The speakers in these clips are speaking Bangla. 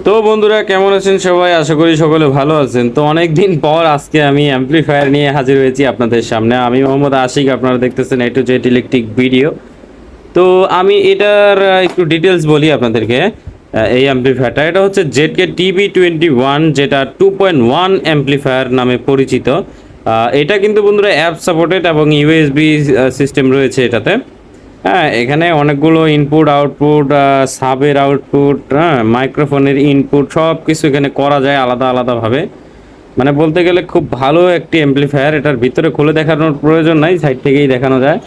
তো বন্ধুরা কেমন আছেন সবাই? আশা করি সকলে ভালো আছেন। তো অনেক দিন পর আজকে আমি অ্যাম্পলিফায়ার নিয়ে হাজির হয়েছি আপনাদের সামনে। আমি মোহাম্মদ আশিক, আপনারা দেখতেছেন A to Z electric video. তো আমি এটার একটু ডিটেলস বলি আপনাদেরকে। এই অ্যাম্পলিফায়ারটা এটা হচ্ছে ZK TB21, যেটা 2.1 অ্যাম্পলিফায়ার নামে পরিচিত। এটা কিন্তু বন্ধুরা অ্যাপ সাপোর্টেড এবং ইউএসবি সিস্টেম রয়েছে এটাতে। হ্যাঁ, এখানে অনেকগুলো ইনপুট আউটপুট, সাবের আউটপুট, হ্যাঁ, মাইক্রোফোনের ইনপুট সব কিছু এখানে করা যায় আলাদা আলাদাভাবে। মানে বলতে গেলে খুব ভালো একটি অ্যাম্পলিফায়ার। এটার ভিতরে খুলে দেখানোর প্রয়োজন নাই, সাইড থেকেই দেখানো যায়।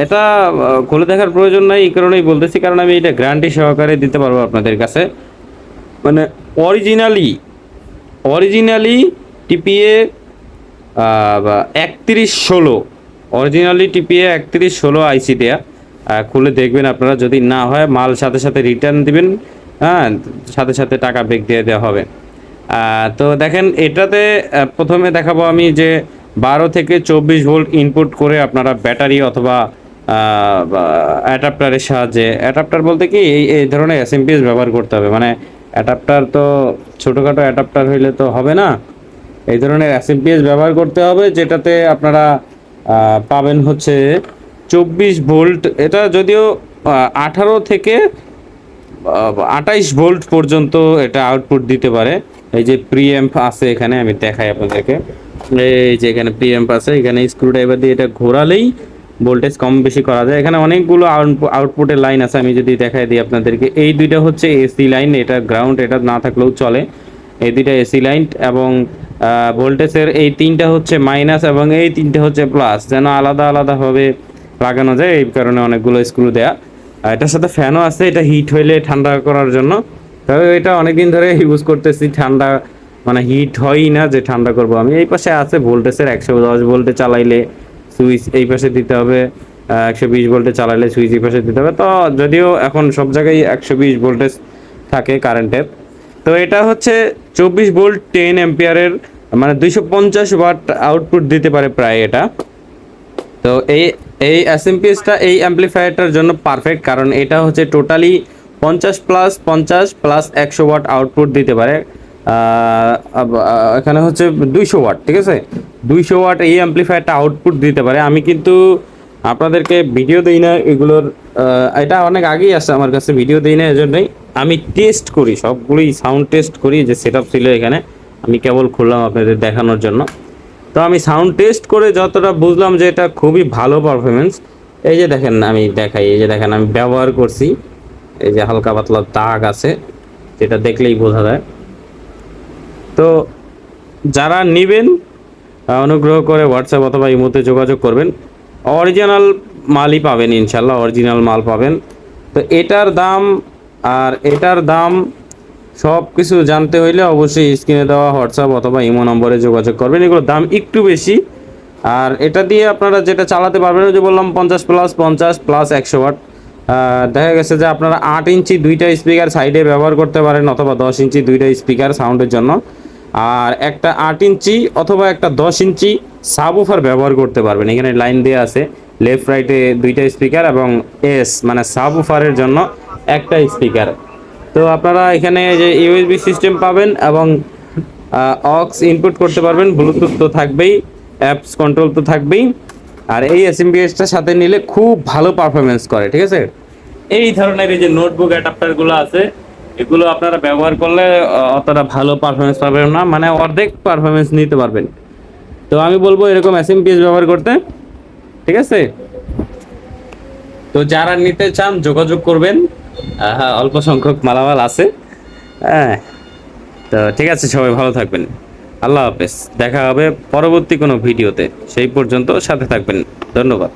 এটা খুলে দেখার প্রয়োজন নাই এই কারণেই বলতেছি, কারণ আমি এটা গ্যারান্টি সহকারে দিতে পারবো আপনাদের কাছে। মানে originally originally TPA 3116, originally TPA 3116 আইসি দেয়া। খুলে দেখবেন আপনারা, যদি না হয় মাল সাথে সাথে রিটার্ন দিবেন। হ্যাঁ, সাথে সাথে টাকা ব্যাক দিয়ে দেওয়া হবে। তো দেখেন এটাতে প্রথমে দেখাবো আমি যে 12 থেকে 24 ভোল্ট ইনপুট করে আপনারা ব্যাটারি অথবা অ্যাডাপ্টারের সাহায্যে, অ্যাডাপ্টার বলতে কি এই ধরনের এসএমপিএস ব্যবহার করতে হবে। মানে অ্যাডাপ্টার তো ছোটোখাটো অ্যাডাপ্টার হইলে তো হবে না, এই ধরনের এসএমপিএস ব্যবহার করতে হবে, যেটাতে আপনারা পাবেন হচ্ছে 24 ভোল্ট। এটা যদিও 18 থেকে 28 ভোল্ট পর্যন্ত এটা আউটপুট দিতে পারে। এই যে প্রিএম্প আছে এখানে, আমি দেখাই আপনাদেরকে। এই যে এখানে প্রিএম্প আছে, এখানে স্ক্রুড্রাইভার দিয়ে এটা ঘোরালেই ভোল্টেজ কম বেশি করা যায়। এখানে অনেকগুলো আউটপুটের লাইন আছে, আমি যদি দেখাই দিই আপনাদেরকে। এই দুইটা হচ্ছে এসি লাইন, এটা গ্রাউন্ড, এটা না থাকলেও চলে। এই দুইটা এসি লাইন, এবং ভোল্টেজের এই তিনটা হচ্ছে মাইনাস এবং এই তিনটা হচ্ছে প্লাস, যেন আলাদা আলাদাভাবে লাগানো যায়, এই কারণে অনেকগুলো স্ক্রু দেয়া। এটার সাথে ফ্যানও আছে, এটা হিট হইলে ঠান্ডা করার জন্য। তবে এটা অনেকদিন ধরে ইউজ করতেছি, ঠান্ডা মানে হিট হয়ই না যে ঠান্ডা করব আমি। এই পাশে আছে ভোল্টেজের 110 ভোল্টে চালাইলে সুইচ এই পাশে দিতে হবে, 120 ভোল্টে চালাইলে সুইচ এই পাশে দিতে হবে। তো যদিও এখন সব জায়গায় 120 ভোল্টেজ থাকে কারেন্টের। তো এটা হচ্ছে 24 ভোল্ট 10 অ্যাম্পিয়ারের, মানে 250 ওয়াট আউটপুট দিতে পারে প্রায় এটা। তো এই এসএমপিএসটা এই অ্যাম্পলিফায়ারটার জন্য পারফেক্ট, কারণ এটা হচ্ছে totally 50 plus 50 plus 100 watt output দিতে পারে। এখানে হচ্ছে 200 ওয়াট, ঠিক আছে, 200 ওয়াট এই অ্যাম্পলিফায়ারটা আউটপুট দিতে পারে। আমি কিন্তু আপনাদেরকে ভিডিও দিই না এগুলোর, এটা অনেক আগেই আসছে আমার কাছে, ভিডিও দিই না এজন্যই। আমি টেস্ট করি, সবগুলোই সাউন্ড টেস্ট করি, যে সেট আপ ছিল এখানে, আমি কেবল খুললাম আপনাদের দেখানোর জন্য। তো আমি সাউন্ড টেস্ট করে যতটা বুঝলাম যে এটা খুবই ভালো পারফরমেন্স। এই যে দেখেন, আমি দেখাই, এই যে দেখেন আমি ব্যবহার করছি, এই যে হালকা পাতলা দাগ আছে, যেটা দেখলেই বোঝা যায়। তো যারা নেবেন অনুগ্রহ করে হোয়াটসঅ্যাপ অথবা ইমোতে যোগাযোগ করবেন। অরিজিনাল মালই পাবেন, ইনশাল্লাহ অরিজিনাল মাল পাবেন। তো এটার দাম আর এটার দাম সব কিছু জানতে হইলে অবশ্যই স্ক্রিনে দেওয়া হোয়াটসঅ্যাপ অথবা ইমো নম্বরে যোগাযোগ করবেন। এগুলোর দাম একটু বেশি। আর এটা দিয়ে আপনারা যেটা চালাতে পারবেন, যে বললাম 50 প্লাস 50 প্লাস 100 ওয়াট। দেখা গেছে যে আপনারা 8 ইঞ্চি দুইটা স্পিকার সাইডে ব্যবহার করতে পারেন, অথবা 10 ইঞ্চি দুইটা স্পিকার সাউন্ডের জন্য। আর একটা 8 ইঞ্চি অথবা একটা 10 ইঞ্চি সাবউফার ব্যবহার করতে পারবেন। এখানে লাইন দেওয়া আছে, লেফট রাইটে দুইটা স্পিকার এবং এস মানে সাবউফারের জন্য একটা স্পিকার। তো আপনারা এখানে যে ইউএসবি সিস্টেম পাবেন এবং অক্স ইনপুট করতে পারবেন, ব্লুটুথ তো থাকবেই, অ্যাপস কন্ট্রোল তো থাকবেই। আর এই এসএমপিএসটার সাথে নিলে খুব ভালো পারফরমেন্স করে, ঠিক আছে। এই ধরনের এই যে নোটবুক অ্যাডাপ্টারগুলো আছে, এগুলো আপনারা ব্যবহার করলে অতটা ভালো পারফরমেন্স পাবেন না, মানে অর্ধেক পারফরমেন্স নিতে পারবেন। তো আমি বলবো এরকম এসএমপিএস ব্যবহার করতে, ঠিক আছে। তো যারা নিতে চান যোগাযোগ করবেন, হ্যাঁ, অল্প সংখ্যক মালামাল আছে। হ্যাঁ, তো ঠিক আছে, সবাই ভালো থাকবেন, আল্লাহ হাফেজ। দেখা হবে পরবর্তী কোনো ভিডিওতে, সেই পর্যন্ত সাথে থাকবেন, ধন্যবাদ।